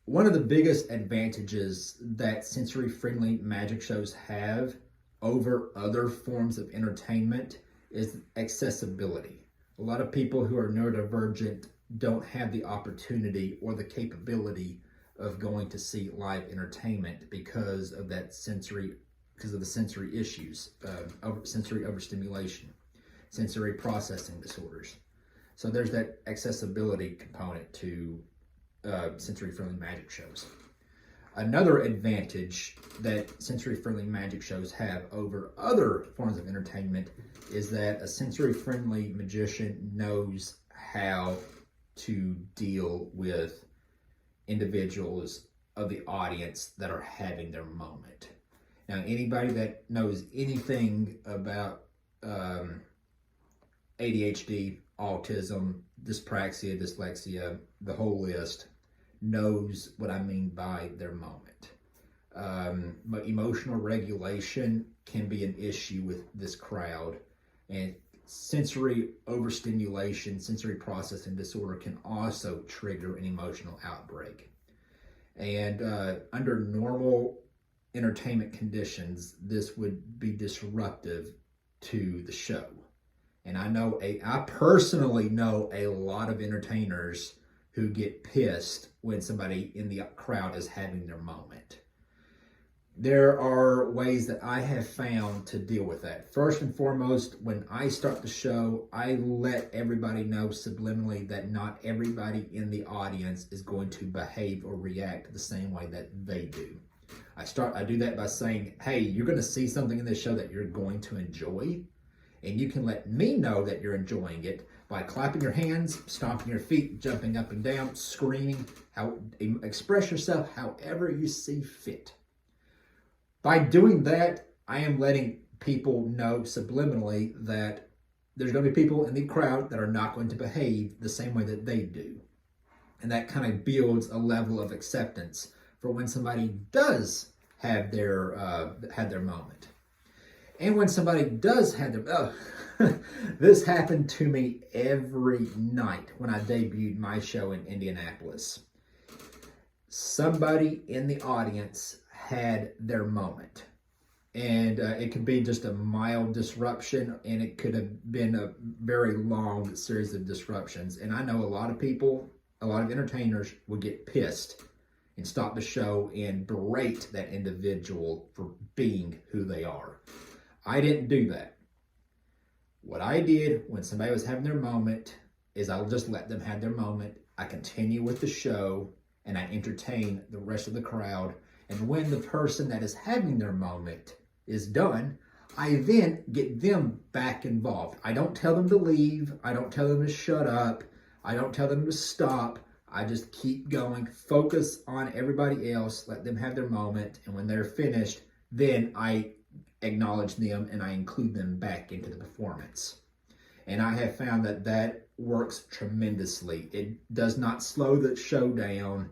One of the biggest advantages that sensory-friendly magic shows have over other forms of entertainment is accessibility. A lot of people who are neurodivergent don't have the opportunity or the capability of going to see live entertainment because of the sensory issues, sensory overstimulation, sensory processing disorders. So there's that accessibility component to sensory-friendly magic shows. Another advantage that sensory-friendly magic shows have over other forms of entertainment is that a sensory-friendly magician knows how to deal with individuals of the audience that are having their moment. Now, anybody that knows anything about ADHD, autism, dyspraxia, dyslexia, the whole list, knows what I mean by their moment. But emotional regulation can be an issue with this crowd, and sensory overstimulation, sensory processing disorder can also trigger an emotional outbreak. And under normal entertainment conditions, this would be disruptive to the show. And I personally know a lot of entertainers who get pissed when somebody in the crowd is having their moment. There are ways that I have found to deal with that. First and foremost, when I start the show, I let everybody know subliminally that not everybody in the audience is going to behave or react the same way that they do. I do that by saying, hey, you're going to see something in this show that you're going to enjoy, and you can let me know that you're enjoying it by clapping your hands, stomping your feet, jumping up and down, screaming, express yourself however you see fit. By doing that, I am letting people know subliminally that there's going to be people in the crowd that are not going to behave the same way that they do. And that kind of builds a level of acceptance for when somebody does have their moment. And when somebody does have their, this happened to me every night when I debuted my show in Indianapolis. Somebody in the audience had their moment. And it could be just a mild disruption, and it could have been a very long series of disruptions. And I know a lot of people, a lot of entertainers would get pissed and stop the show and berate that individual for being who they are. I didn't do that. What I did when somebody was having their moment is I'll just let them have their moment. I continue with the show and I entertain the rest of the crowd. And when the person that is having their moment is done, I then get them back involved. I don't tell them to leave. I don't tell them to shut up. I don't tell them to stop. I just keep going, focus on everybody else, let them have their moment. And when they're finished, then I acknowledge them and I include them back into the performance. And I have found that that works tremendously. It does not slow the show down.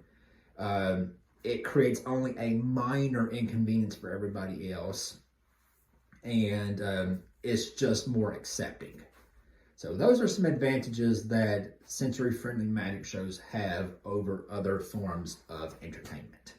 It creates only a minor inconvenience for everybody else. And it's just more accepting. So those are some advantages that sensory-friendly magic shows have over other forms of entertainment.